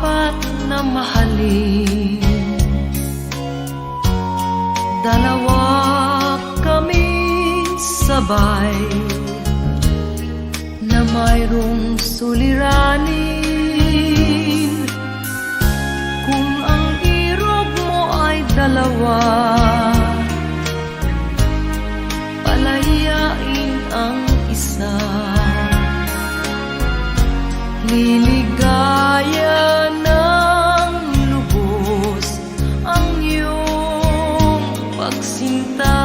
dapat na mahalin. Dalawa kaming sabay na mayroong suliranin. Kung ang irog mo ay dalawa, palayain ang isa. Liligaya ng lubos ang iyong pagsinta.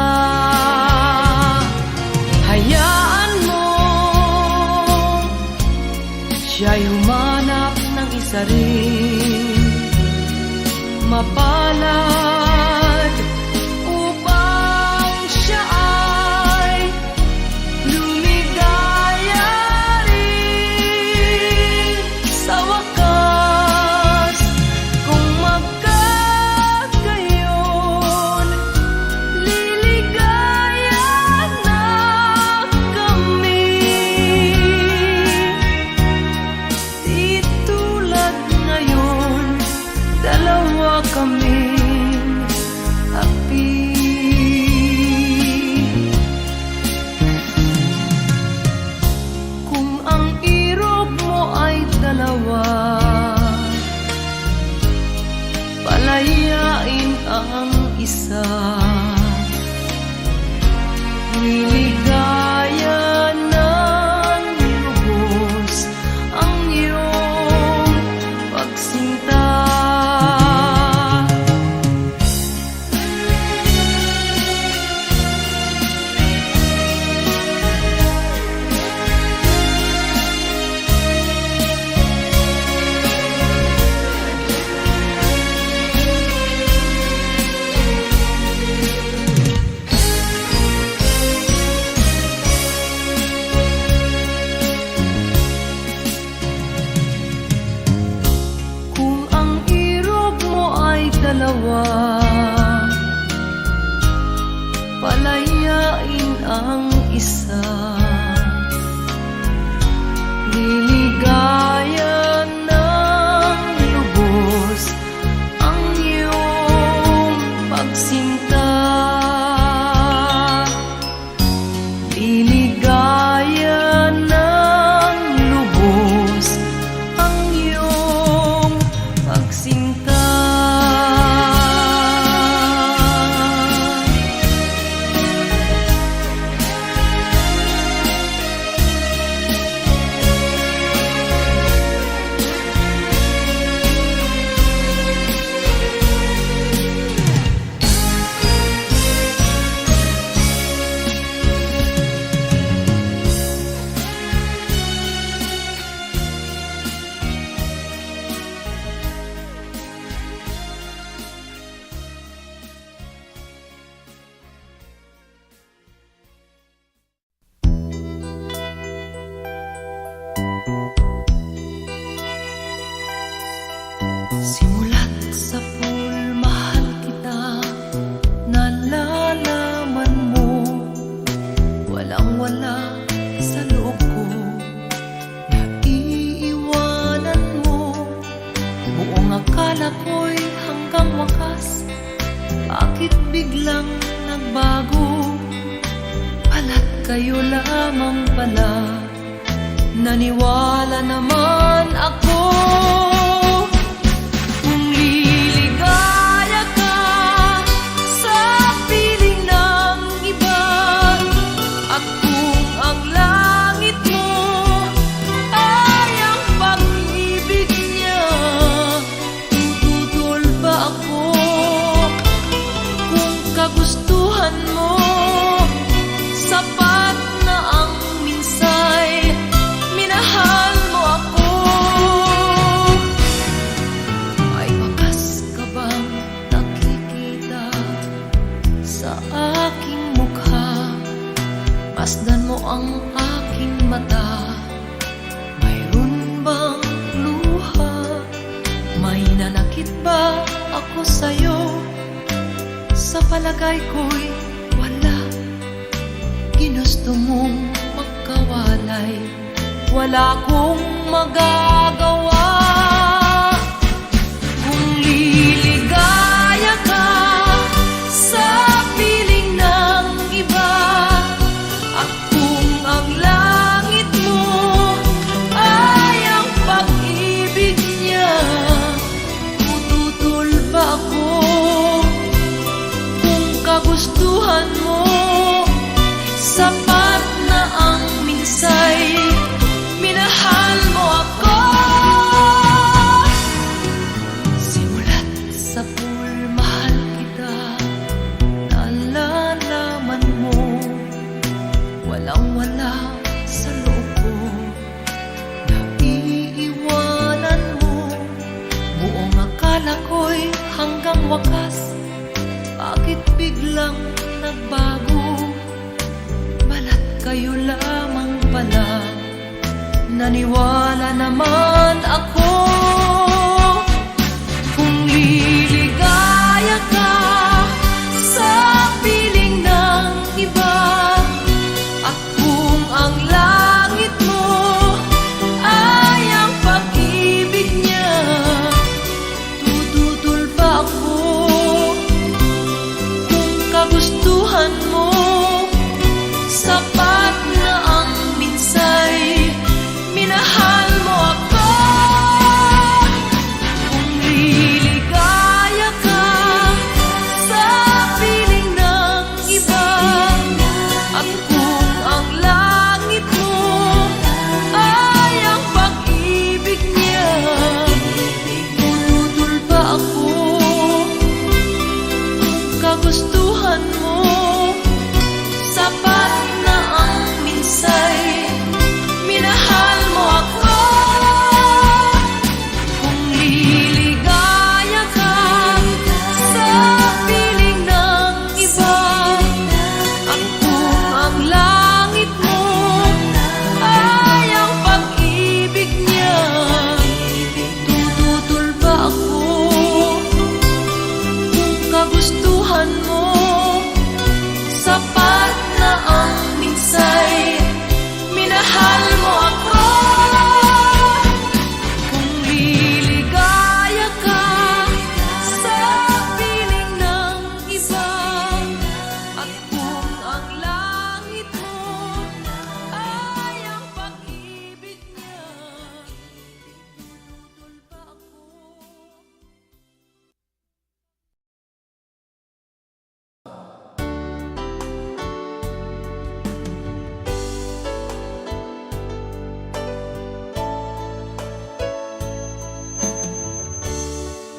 Hayaan mo siya'y humanap ng isa rin, mapalad, upang siya ay lumigaya rin sa wakas. Kung magkagayon, liligaya na kami. Di tulad ngayon, dalawa kaming happy. Kung ang irog mo ay dalawa, palayain ang isa. Liligaya ng lubos ang iyong pagsinta. Kung ang irog mo ay dalawa, palayain ang isa. Liligaya ng lubos ang iyong pagsinta. Liligaya ng lubos ang iyong pagsinta. Simulat sa pool, mahal kita, nalalaman mo, walang-wala sa loob ko, naiiwanan mo. Buong akala ko'y hanggang wakas, bakit biglang nagbago? Pala't kayo lamang pala, naniwala naman ako. Gustuhan mo, sapat na ang minsay, minahal mo ako. May wakas ka bang nakikita sa aking mukha? Masdan mo ang aking mata, mayroon bang luha? May nanakit ba ako sa'yo? Sa palagay ko'y wala. Ginusto mong magkawalay, wala kong magagawa. wala sa loob ko. Naiiwanan mo, buong akala ko'y hanggang wakas. Bakit biglang nagbago? Balat kayo lamang pala. Naniwala naman ako. Kung liligaya ka sa piling ng iba, at kung ang langit mo ay ang pag-ibig niya, tututol ba ako? Kung kagustuhan mo, sapat na ang minsay, minahal mo ako. Kung liligaya ka sa piling ng iba, at kung ang langit mo ay ang pag-ibig niya, tututol ba ako? Kung kagustuhan mo, sapat na ang minsay, minahal mo ako. Kung liligaya ka sa piling ng iba, at kung ang langit mo ay ang pag-ibig niya, tututol ba ako? Kung kagustuhan mo, sapat na ang minsay, minahal mo ako. Kung liligaya ka sa piling ng iba, at kung ang langit mo ay ang pag-ibig niya, tututol ba ako?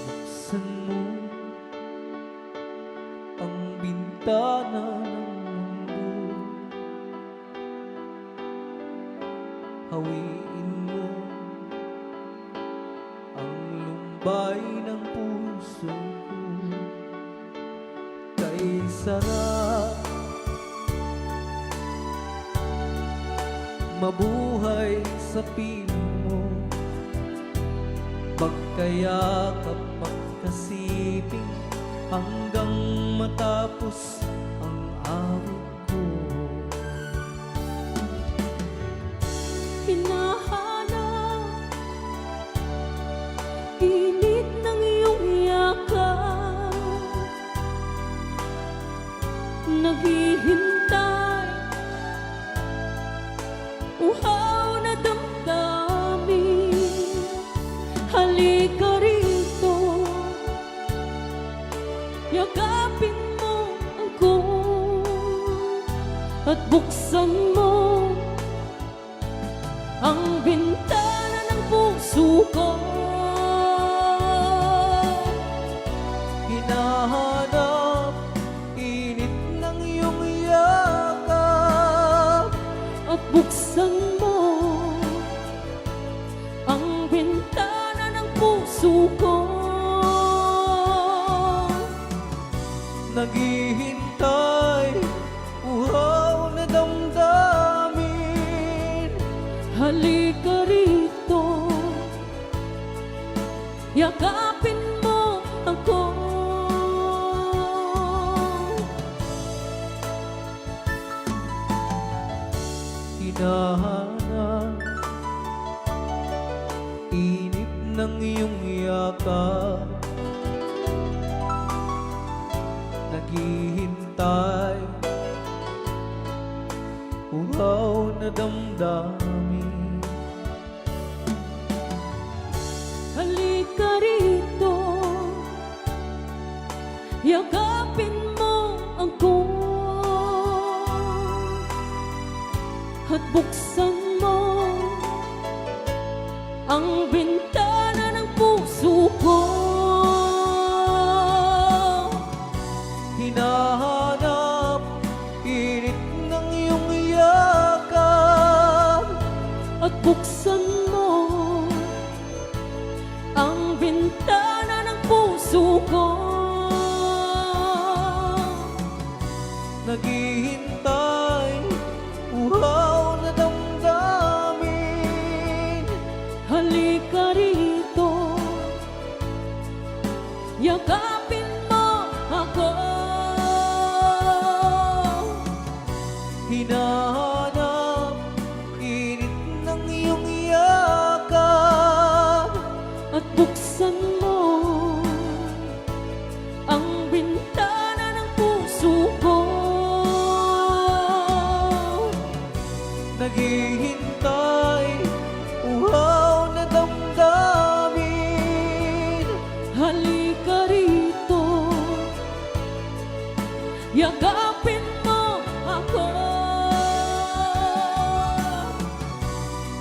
Buksan mo ang bintana ng mundo, hawiin mo ang lumbay ng puso ko. Kay sarap mabuhay sa piling mo, pagkayakap magkasiping hanggang matapos ang awit ko. Hinahanap init ng iyong yakap, naghihintay uhaw na damdamin. Halika rito, yakapin mo ako, at buksan mo ang bintana ng puso ko. Hinahanap init ng iyong yakap, At buksan mo ang bintana ng puso ko. naghihintay uhaw na damdamin. Halika rito, yakapin mo ako. Hinahanap init ng iyong yakap, naghihintay uhaw na damdamin. Halika rito, yakapin mo ako, at buksan mo ang bintana ng puso ko. Hinahanap init ng iyong yakap, buksan mo ang bintana ng puso ko. Naghihintay, uhaw na damdamin. Halika rito, yakapin mo ako. Hinahanap, init ng iyong yakap. At buksan mo ang bintana ng puso ko. Naghihintay, uhaw na damdamin. Halika rito, yakapin mo ako.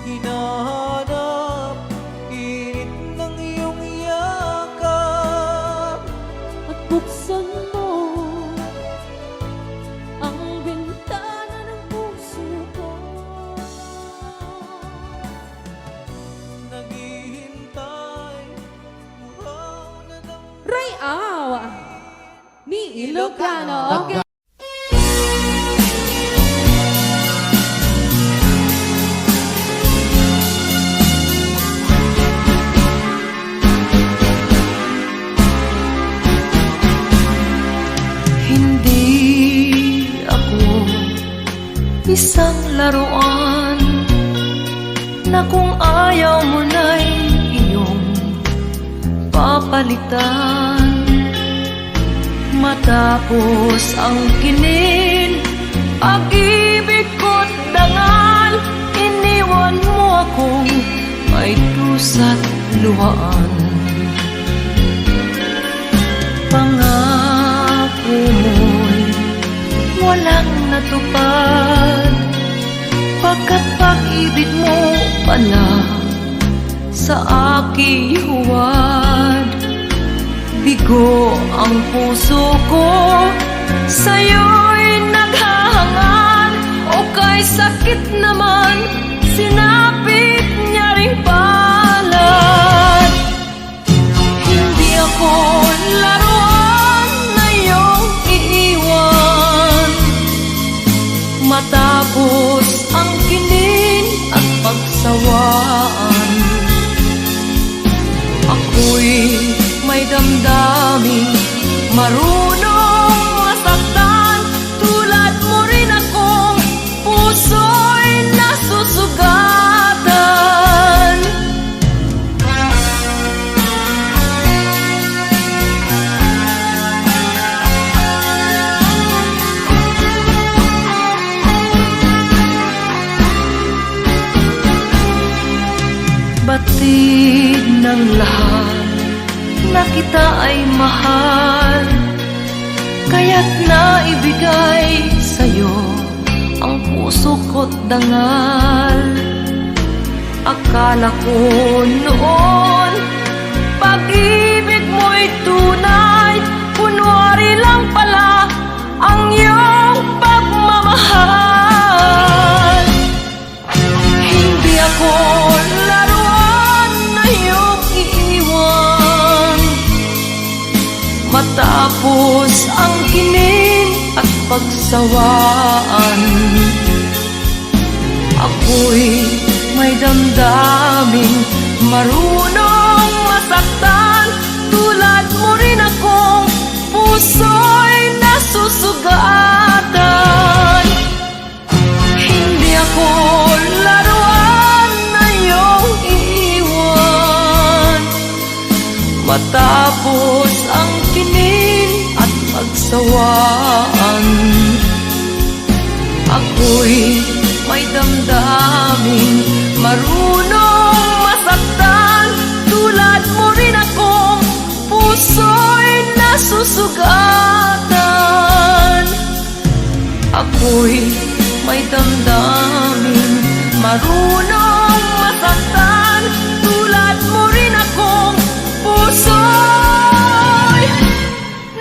Hinahanap, init ng iyong yakap. At buksan mo ang bintana ng puso ko. Naghihintay, uhaw na damdamin. Ray Awa ni Ilocano. Okay. Hindi ako isang laruan na kung ayaw mo na'y iyong papalitan. Matapos ang kinin, pag-ibig ko't dangal, iniwan mo akong may dusa't luhaan. Pangako mo'y walang natupad, pagkat pag-ibig mo pala sa aking huwad. Bigo ang puso ko, sa'yo'y naghahangan, o kay sakit naman, sinapit niya ring palad. Hindi ako laruan na iyong iiwan, matapos ang kinin at pagsawaan. Ako'y may damdamin, marunong masaktan, tulad mo rin akong puso'y nasusugatan. Batid ng lahat na kita ay mahal, kaya't naibigay sa'yo ang puso ko't dangal. Akala ko noon, pag-ibig mo'y tunay, kunwari lang pala ang iyong pagmamahal. Hindi ako laruan na iyong iiwan, matapos ang kinin at pagsawaan. Ako'y may damdamin, marunong masaktan, tulad mo rin akong puso'y nasusugatan. Hindi ako laruan na iyong iiwan, matapos ang kinin at pagsawaan. Ako'y may damdamin, marunong masaktan, tulad mo rin akong puso'y nasusugatan. Ako'y may damdamin, marunong masaktan, tulad mo rin akong puso'y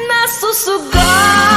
nasusugatan.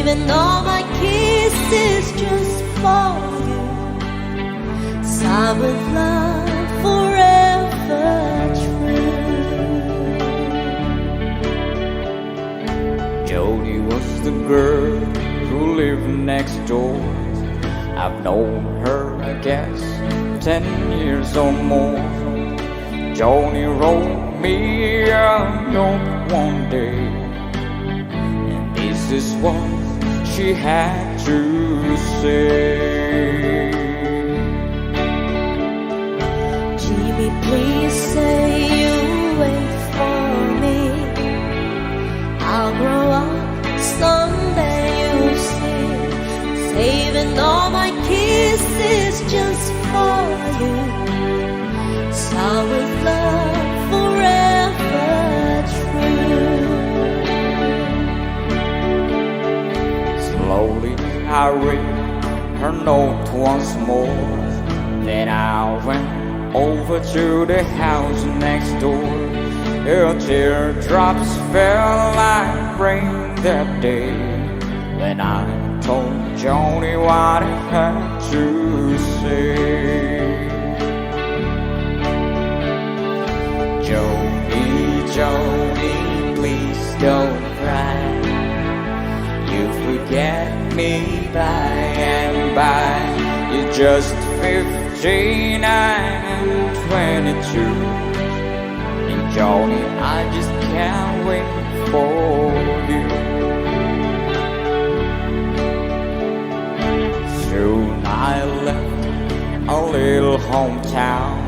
saving all my kisses just for you. Signed with love forever true. Jody was the girl who lived next door. I've known her, I guess, 10 years or more. Jody wrote me a note one day, and this is what she had to say. Jimmy, please say you'll wait for me. I'll grow up someday, you'll see. Saving all my kisses just for you. Signed with love forever true. Slowly I read her note once more. Then I went over to the house next door. Her teardrops fell like rain that day when I told Joni what I had to say. Joni, please don't cry. You forget me by and by. You're just 15 and 22. And Joni, I just can't wait for you. Soon I left a little hometown.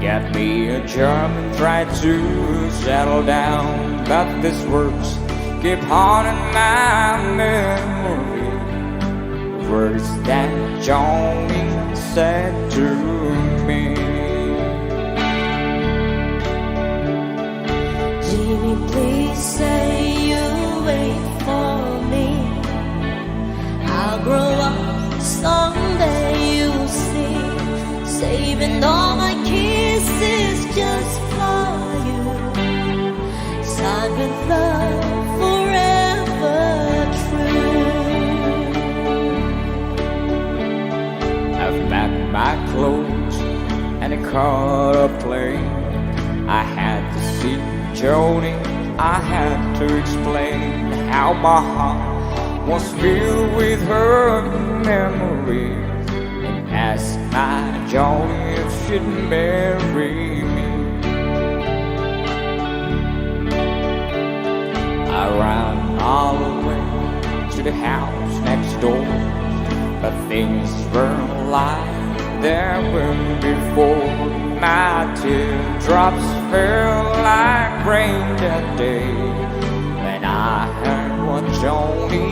Got me a job and tried to settle down. But these words keep haunting my memory. Words that Joni said to me. Jimmy, please say you'll wait for me. I'll grow up someday, you'll see. Saving all my kisses just for you. Signed with love forever true. I've packed my clothes and I caught a plane. I had to see Joni, I had to explain how my heart was filled with her memory. Asked my Joni if she'd marry me. I ran all the way to the house next door, but things weren't like they were before. My teardrops fell like rain that day when I heard what Joni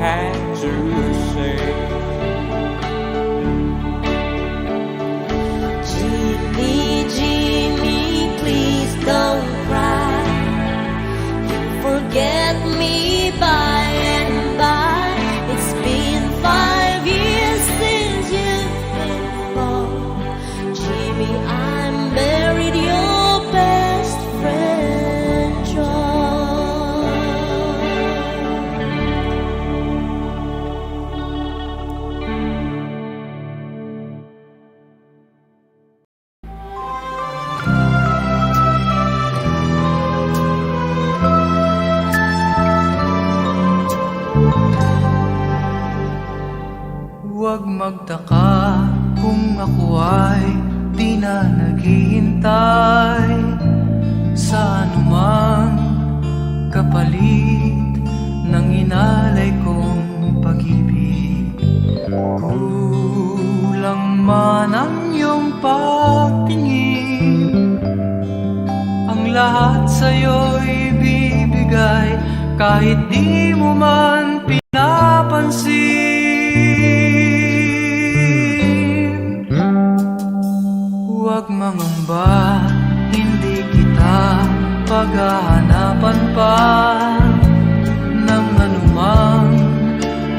had to say. Jimmy, please don't cry. You forget me by and by. It's been 5 years since you've been gone. Jimmy, I married your best friend, John. Huwag magtaka kung ako ay di na naghihintay sa anumang kapalit ng inalay kong pag-ibig. Kulang man ang iyong pagtingin, ang lahat sa'yo'y bibigay kahit di mo man pinapansin. Huwag mangamba, hindi kita paghahanapan pa ng anumang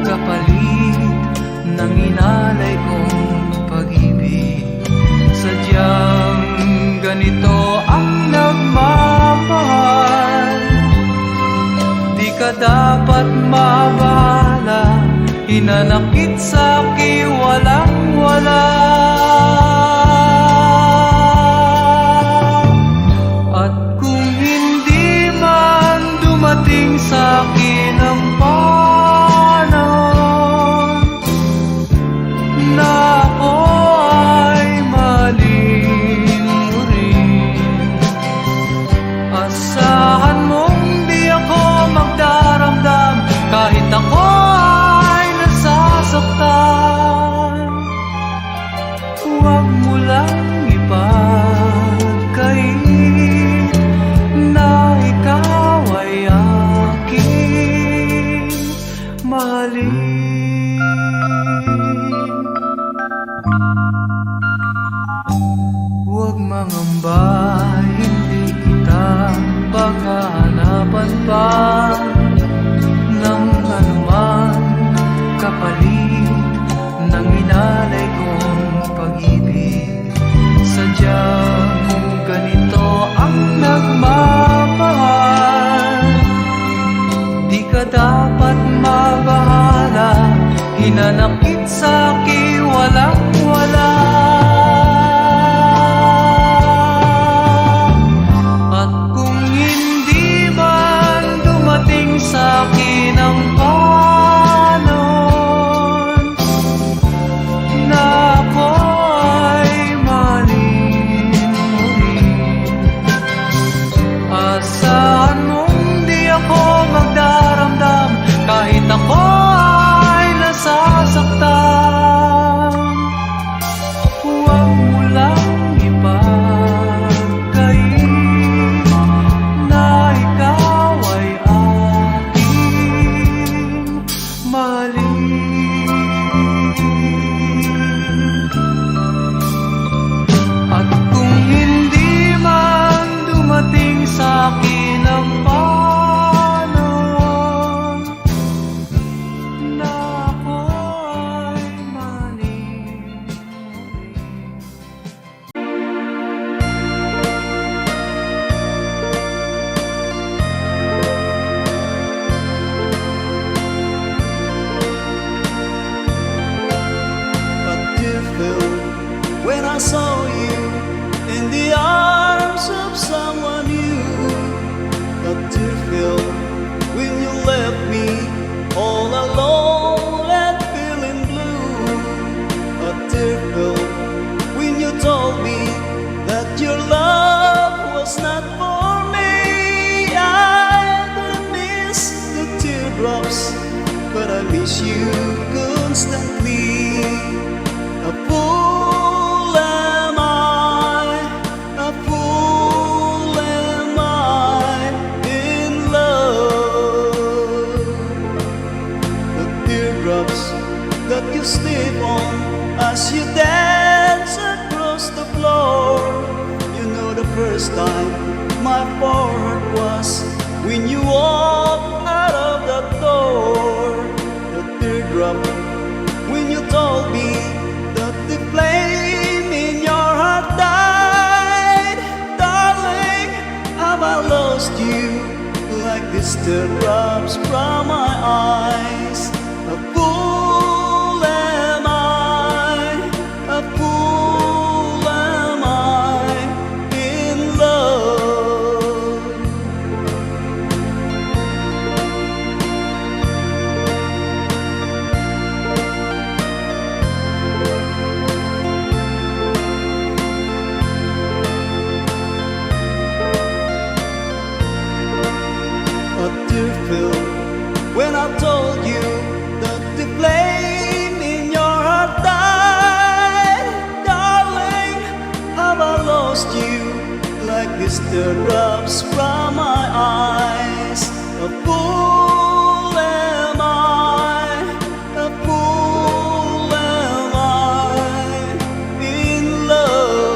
kapalit ng inalay kong pag-ibig. Sadyang ganito ang nagmamahal, di ka dapat mabalik. hinanakit sa'ki walang wala. At kung hindi man dumating sa'kin ang panahon na ako ay mahalin mo rin, asahan mong di ako magdaramdam kahit ako ay nasasaktan. Huwag mo lang ipagkait na ikaw ay aking mahalin. Huwag mangamba, hindi kita paghahanapan pa ng anuman kapalit ng inalay kong pag-ibig. Sadyang ganito ang nagmamahal, di ka dapat mabahala, hinanakit sa'ki walang wala. At kung hindi man dumating sa'kin ang panahon na ako ay mahalin mo rin, asahan mong di ako magdaramdam kahit ako ay nasasaktan. Huwag mo lang ipagkait na ikaw ay aking mahalin. At kung hindi man dumating sa'kin ang panahon na ako ay mahalin mo rin. A tear fell when I saw you in the arms of someone new. A tear fell when you left me all alone and feeling blue. A tear fell when you told me that your love was not for me. I don't miss the teardrops, but I miss you constantly. A fool am I, a fool am I in love. The teardrops that you step on as you dance across the floor. You know the first time my heart was when you walked out of the door. The teardrop when you told me that the flame in your heart died. Darling, have I lost you like these teardrops from my eyes? A fool am I, a fool am I in love. A tear fell when I told you that the flame in your heart died. Darling, have I lost you like these teardrops from my eyes? A fool am I, a fool am I in love.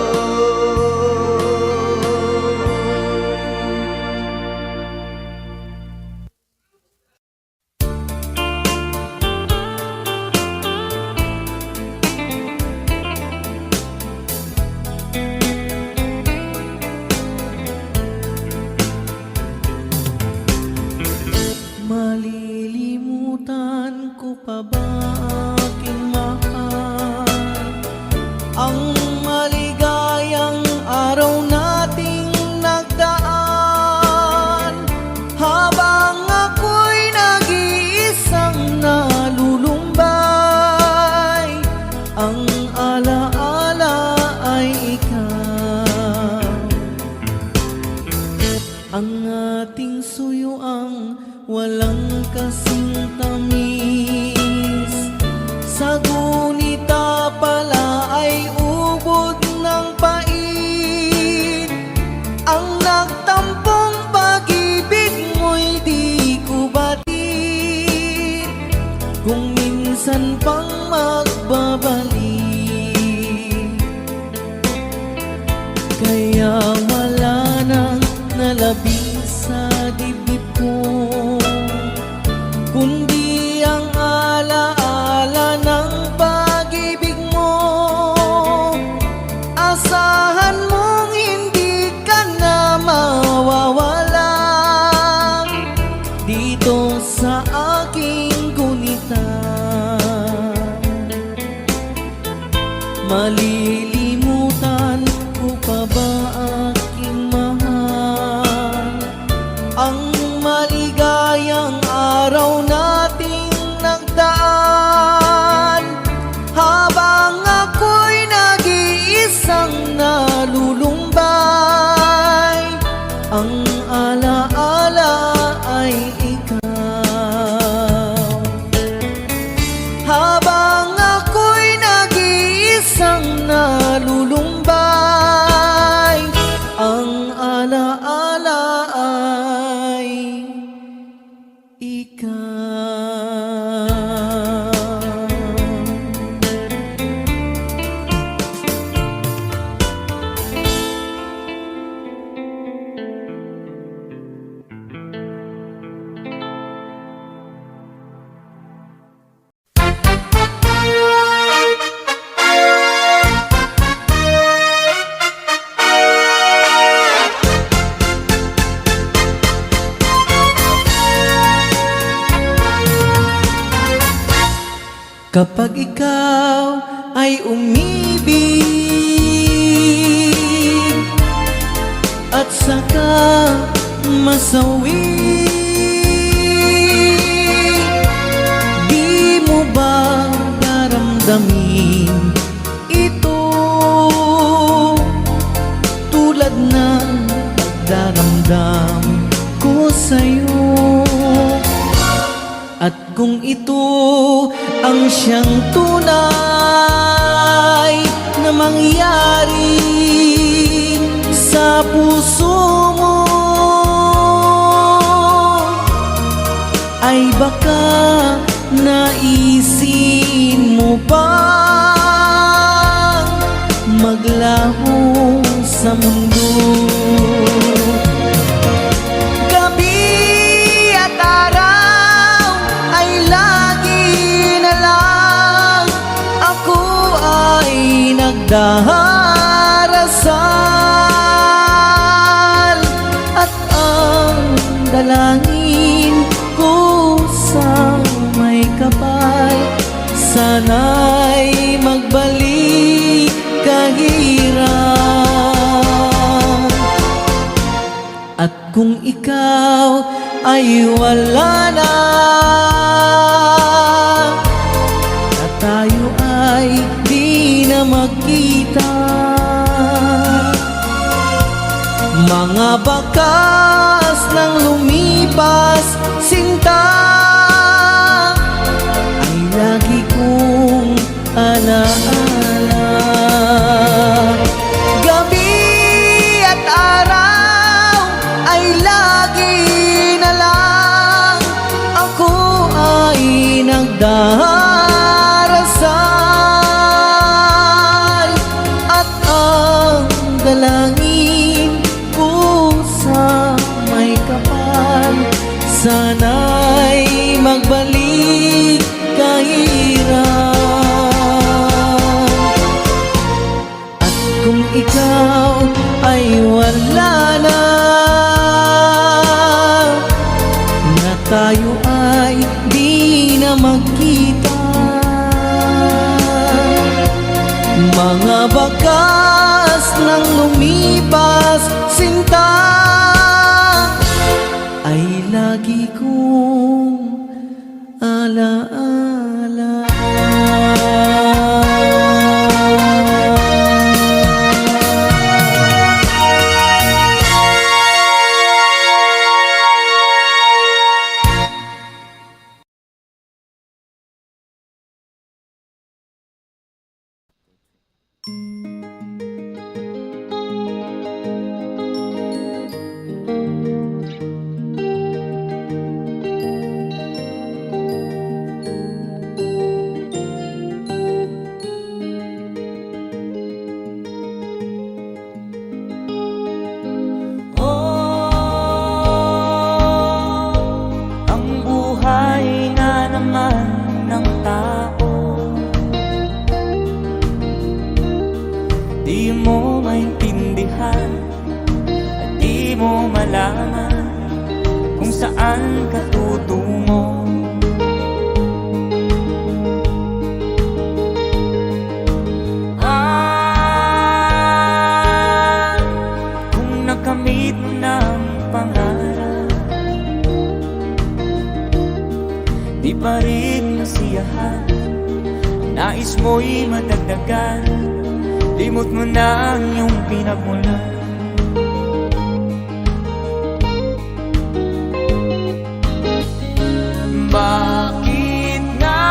ating suyuang walang kasing tamis. Sa gunita pala ay ubod ng pait. Ang nagtampong pag-ibig mo'y di ko batid. Kung minsan pang magbabalik, kaya wala nang nalabing sa dibdib ko, kundi ang alaala ng pag-ibig mo. Asahan mong hindi ka na mawawala dito sa aking gunita. Malilimutan ko pa ba aking mahal ang maligayang araw nating nagdaan, habang ako'y nag-iisang nalulumbay. Ang alaala ay ikaw, habang ako'y nag-iisang nalulumbay. Ang alaala ay ikaw. Kapag ikaw ay umibig at saka masawi, di mo ba daramdamin ito tulad ng pagdaramdam ko sa'yo? At kung ito ang siyang tunay na mangyari sa puso mo, ay baka naisin mo bang maglaho sa mundo? Gabi at araw ay lagi na lang ako ay nagdarasal, at ang dalangin ko sa may kapal, sana'y magbalik kahirap. At kung ikaw ay wala na, at tayo ay di na magkita, mga bakas ng lumipas sinta ay lagi kong alaala. Gabi at araw ay lagi na lang ako ay nagdarasal, at ang dalangin ko sa may kapal, sana'y mo malaman kung saan ka tutungo. Kung nakamit mo ng pangarap, di pa rin masiyahan, nais mo'y madagdagan, limot mo na ang iyong pinagmulan. Bakit nga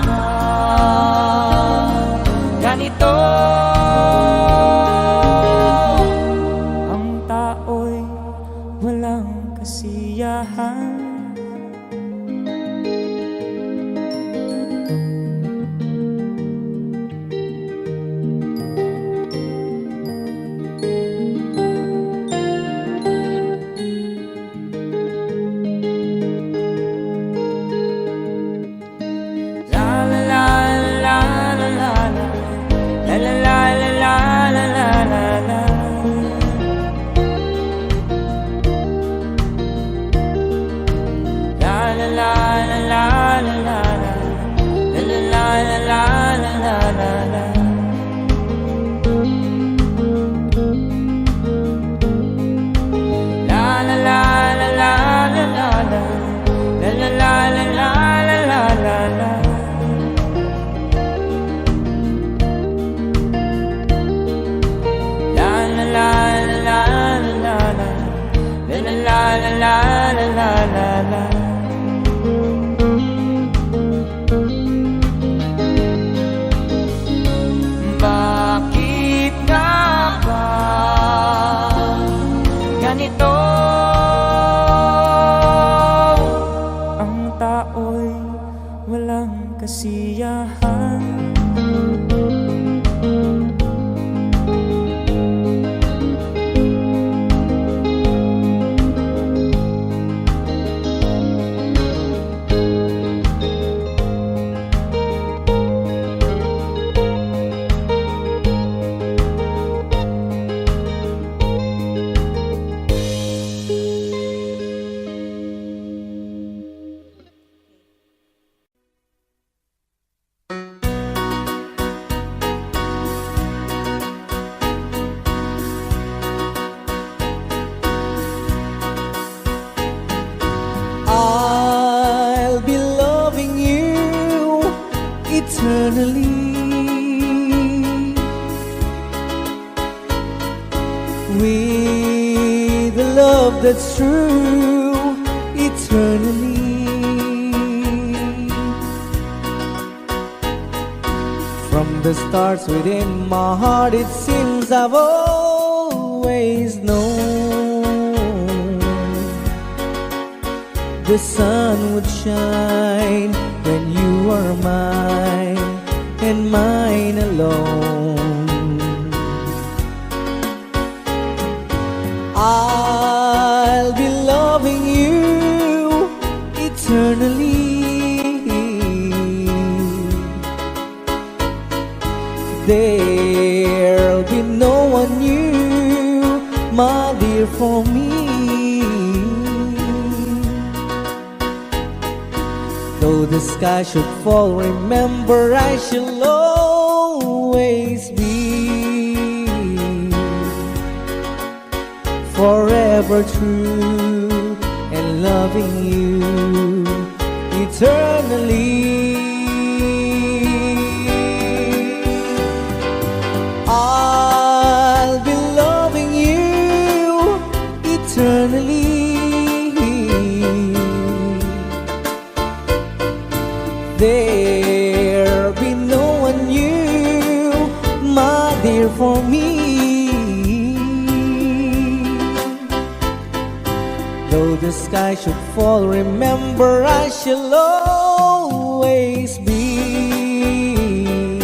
ba ganito? Ang tao'y walang kasiyahan. Bakit nga ba ganito? Ang tao'y walang kasiyahan. I'll be loving you eternally with a love that's true eternally. From the stars within my heart, it seems I've always known the sun would shine when you are mine and mine alone. I'll be loving you eternally. There'll be no one new, my dear, for me. Though the sky should fall, remember I shall always be forever true and loving you eternally. I'll be loving you eternally. There'll be no one new, my dear, for me. Though the sky should fall, remember I shall always be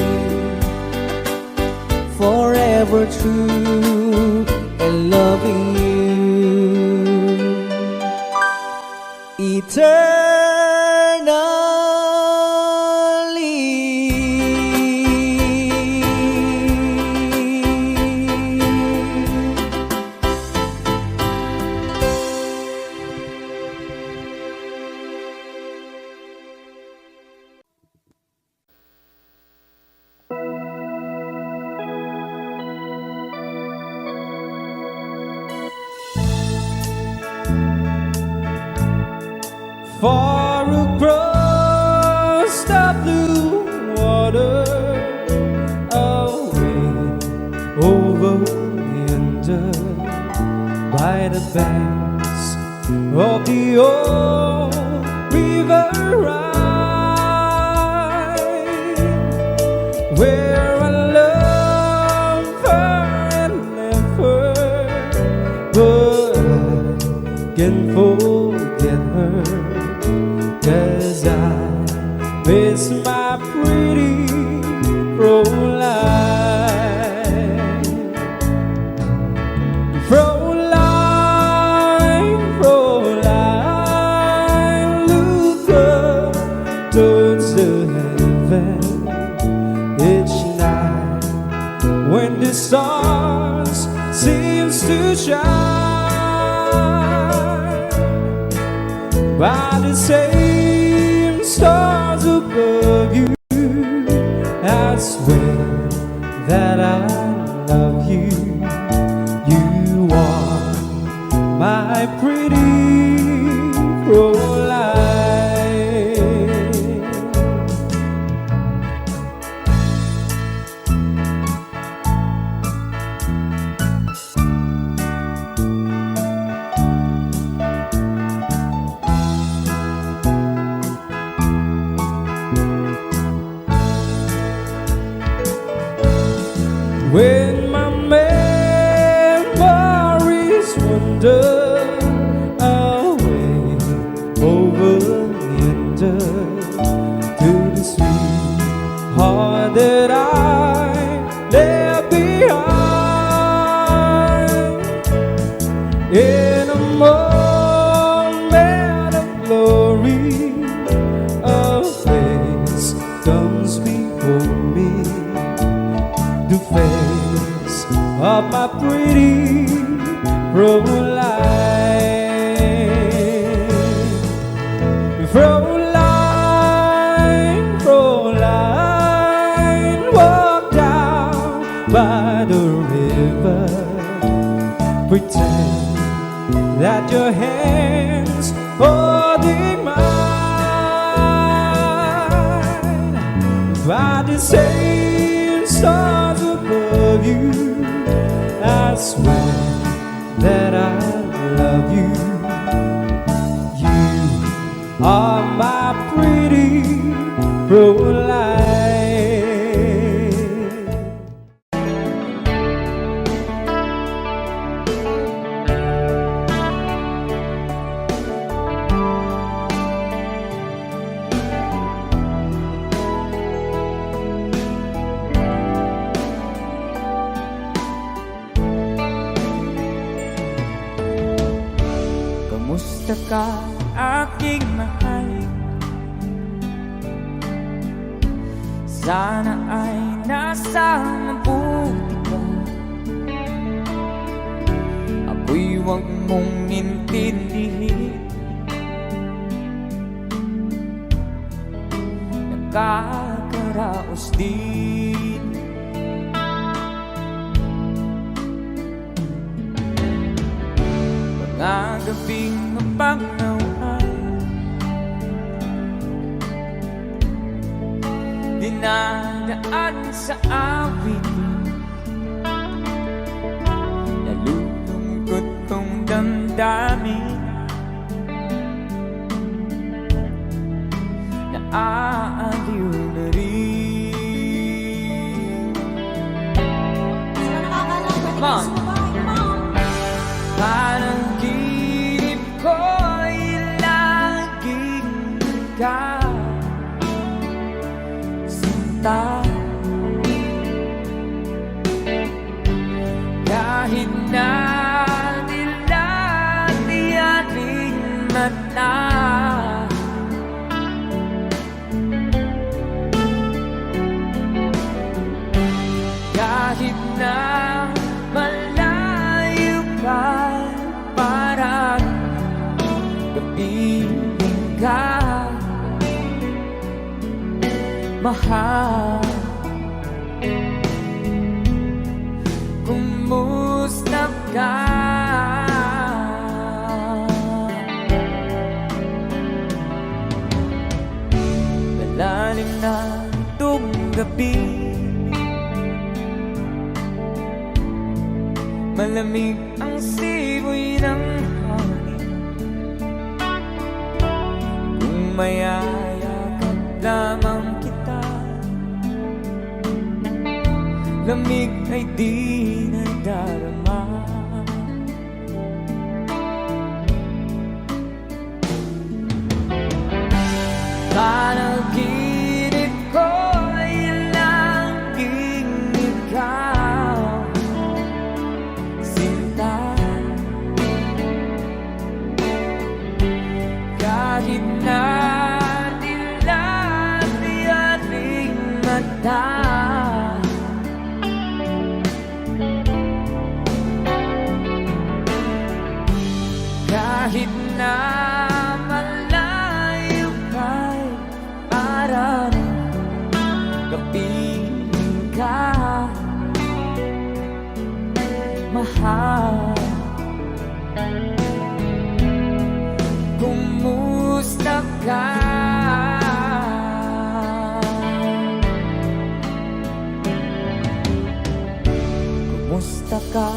forever true and loving you eternally. far across the blue water, away over yonder, by the banks of the old river Rhine, where I love her and left her, but I can forget her, 'cause I miss my pretty Fräulein. Fräulein, Fräulein, look up towards the heaven each night when the stars seems to shine. By the same stars above you, I swear that I love you. You are my pretty Fräulein. When my memories wander away over yonder to the sweet heart that I left behind, in a moment of glory, a face comes before me, the face of my pretty Fräulein. Fräulein, Fräulein, walk down by the river, pretend that your hands holding mine. By the same stars above you, I swear that I love you. You are my pretty Fräulein. Kamusta ka, aking mahal? Sana ay nasa mabuti ka. Ako'y huwag mong intindihin, nakakaraos din. Mga gabing mapagnawan, dinadaan sa awitin, nalulungkot kong damdamin, naaaliw na rin. Mom, parang ginip ko'y laging ka, sinta. Kahit na nilati ating mata, kahit na malayo ka, parang kapiling ka, mahal. Kumusta ka? pag-ibig. Malamig ang simoy ng hangin kung mayayakap lamang kita. Lamig ay di nadarama. Panaginip ko ay laging ikaw, sinta. Kahit na dilat-yaring mata, kahit na malayo kay araw, kapiling ka, mahal. Kumusta ka? Kumusta ka,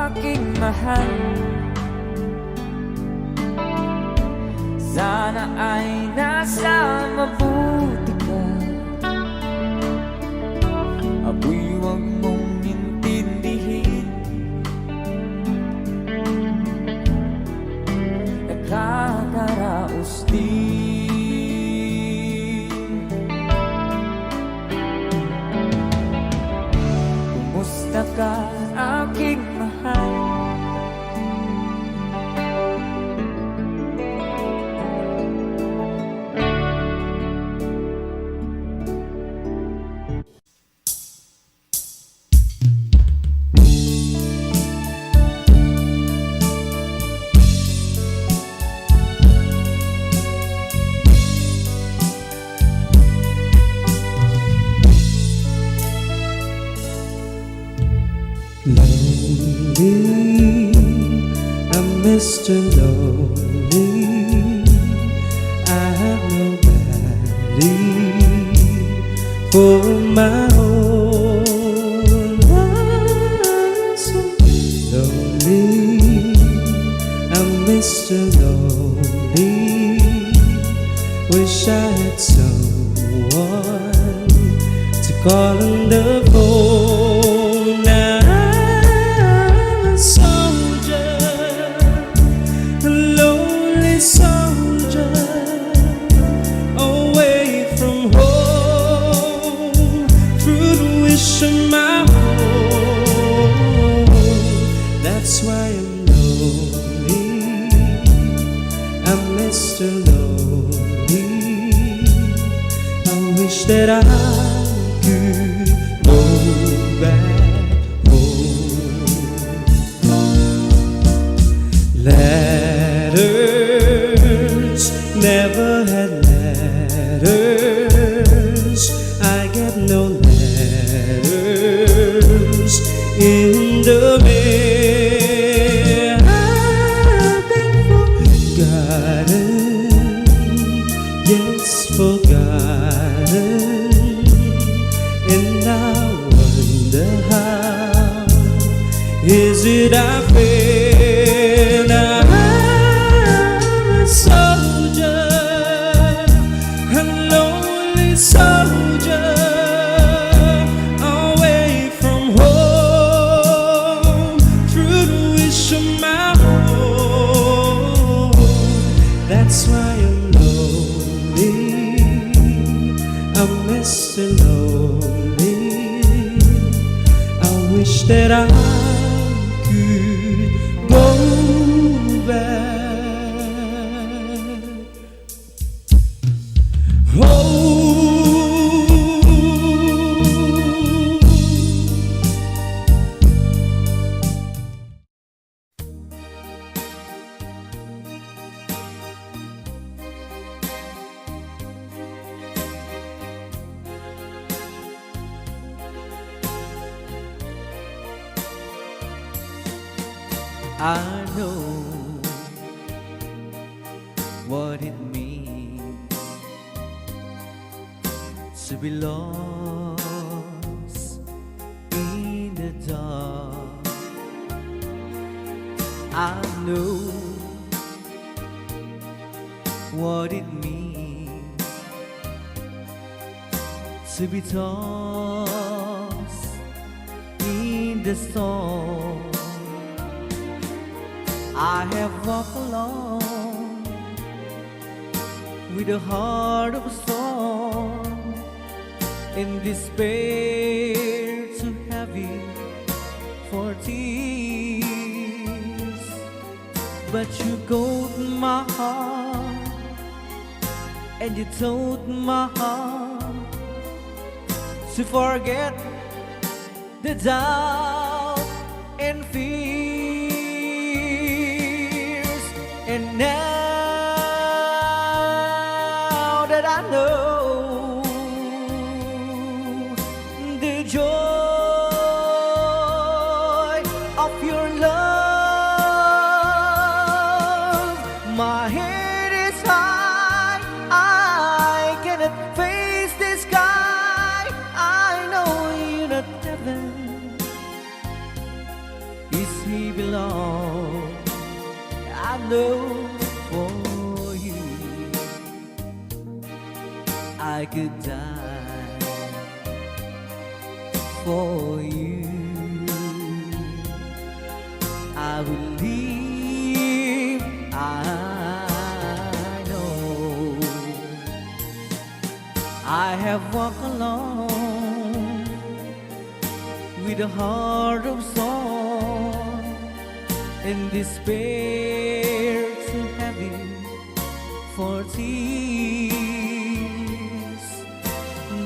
aking mahal? Sana ay nasa mabuti ka. Ako'y huwag mong intindihin, nakakaraos din. Kumusta ka, aking mahal? Lonely, I'm Mr. Lonely. I have nobody for my own. I'm so lonely, I'm Mr. Lonely. Wish I had someone to call on the phone. Now I'm a soldier, a lonely soldier, away from home, through the wish of my home. That's why I'm lonely, I'm Mr. Lonely. I wish that I could go back home. Letters, never had letters. I get no letters in the mail. I've been forgotten, yes, forgotten. And I wonder how is it I feel. I'm a soldier, a lonely soldier, away from home, through the wish of my home. That's why I'm lonely, I'm Mr. Lonely. I wish that I could go back home. I know what it means to belong dark. I know what it means to be tossed in the storm. I have walked alone with a heart of a storm, in despair too heavy for tears. But you caught my heart and you told my heart to forget the doubt and fears. And now that I know the joy of your love, my head is high, I cannot face the sky. I know you're not heaven, is he belong. I know for you I could die for you. I will live, I know. I have walked alone with a heart of song, and despair too heavy for tears.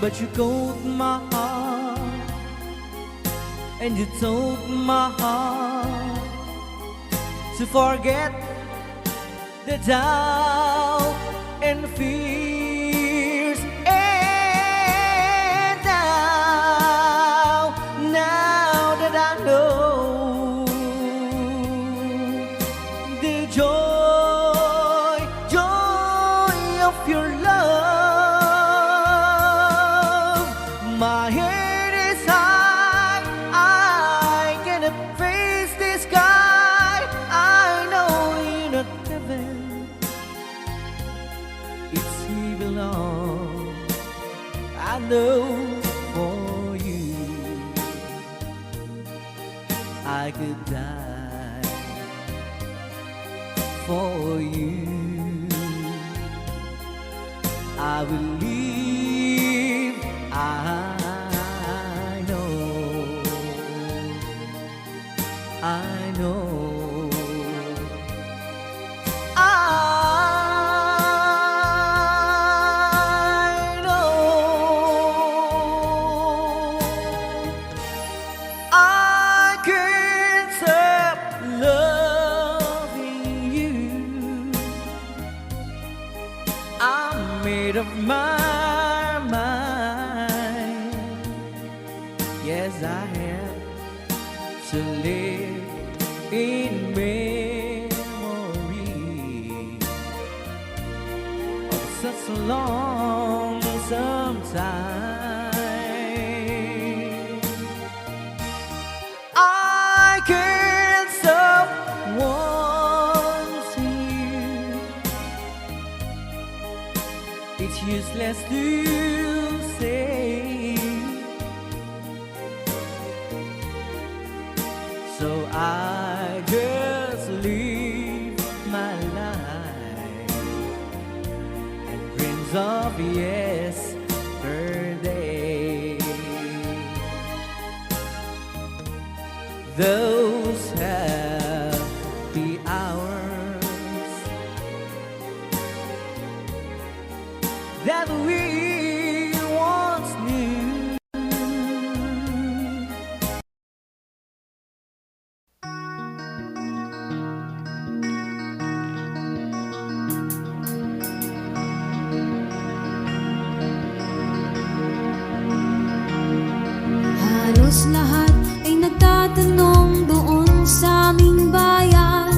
But you caught my heart and you told my heart to forget the doubt and fears. And now that I know the joy of your love, my head is high, I cannot face the sky. I know you're not heaven, it's he belong. I know for you I could die for you. I will live, I know, I know, I know. I can't stop loving you. I'm made of my mind. Yes, I have to live in memory of such a lonesome time. I can't stop wanting you. It's useless to say, so I just live my life and dreams of yesterday. Those happy hours that we once knew. Halos lahat ay nagtatanong doon sa aming bayan,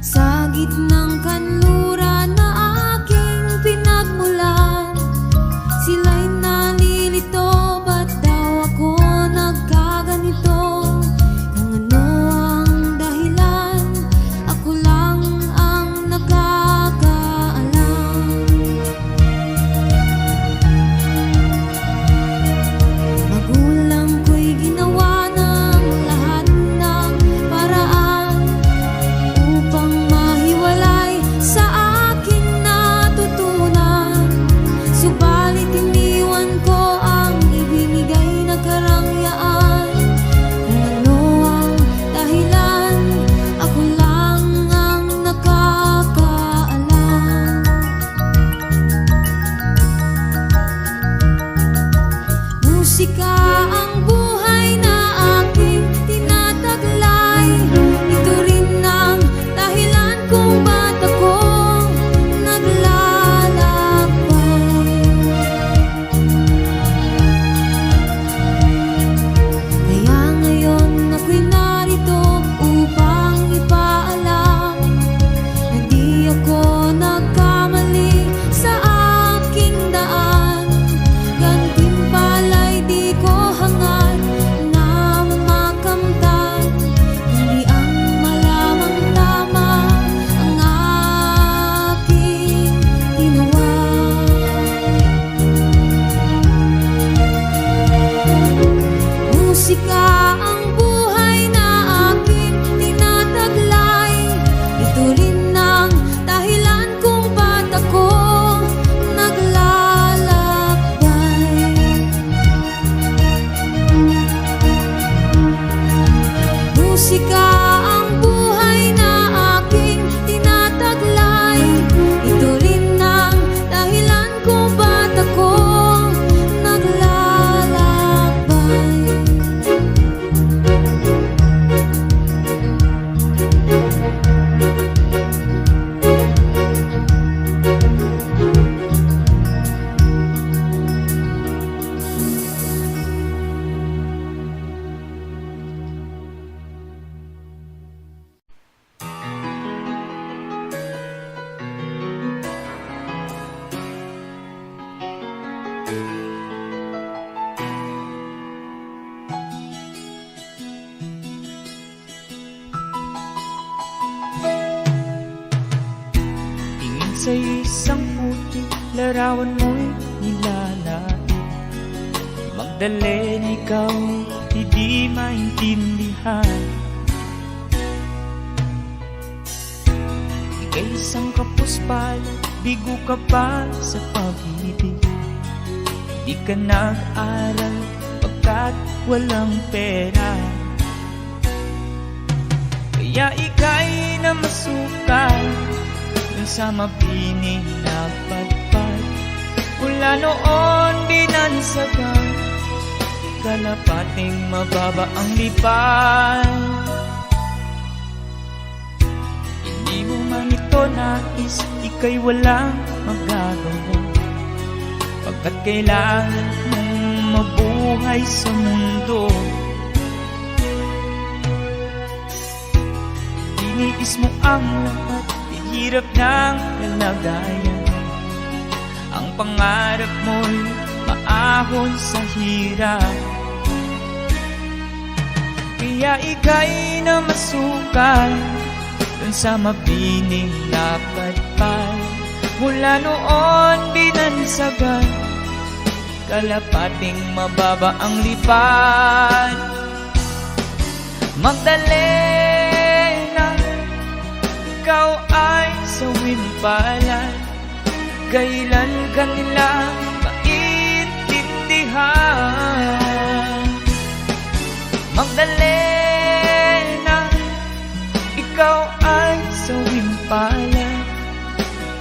sa gitnang kanluran na aking pinagmulan. Sila'y nalilito, ba't daw ako nagkaganito? Sa isang puti, larawan mo'y nilalait. Magdalena, ikaw hindi maintindihan. Ika'y isang kapuspal, bigo ka pa sa pag-ibig. Di ka nag-aral pagkat walang pera. Kaya ika'y namasukan dun sa mabining na padpad. Mula noon binansagan, kalapating mababa ang lipad. Hindi mo man ito nais, ika'y walang magagawa, pagkat kailangan mong mabuhay sa mundo. Iniis mo ang lahat, hirap ng kalagayan. Ang pangarap mo'y maahon sa hirap. Kaya ika'y namasukan dun sa mabining na padpad. Mula noon binansagan, kalapating mababa ang lipad. Magdalena, ikaw ay sawimpalan. Kailan ka nila maintindihan? Magdalena, ikaw ay sawimpalan.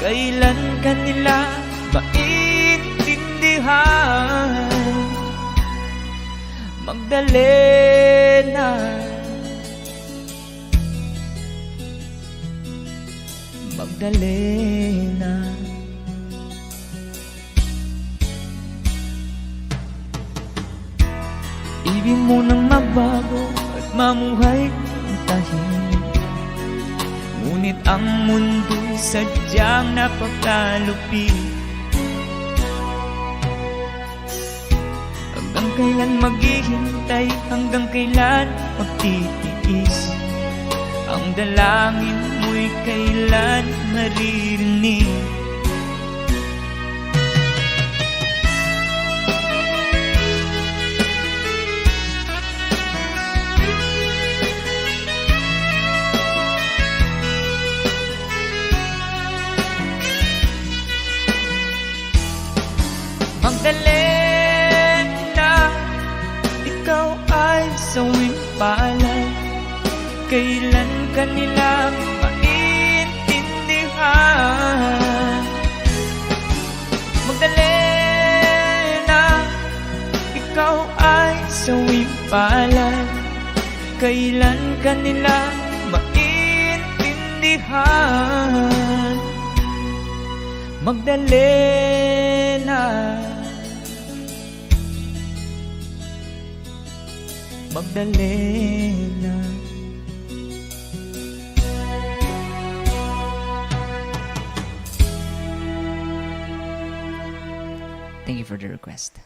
Kailan ka nila maintindihan? Magdalena, Magdalena. Ibig mo nang magbago at mamuhay ng tahimik. Ngunit ang mundo'y sadyang napakalupit. Hanggang kailan maghihintay, hanggang kailan magtitiis? Ang dalangin mo'y kailan maririnig? Magdalena, ikaw ay sawimpalan. Kailan ka nila maintindihan? Magdalena, ikaw ay sawimpalan. Kailan ka nila maintindihan? Magdalena, Magdalena. Thank you for the request.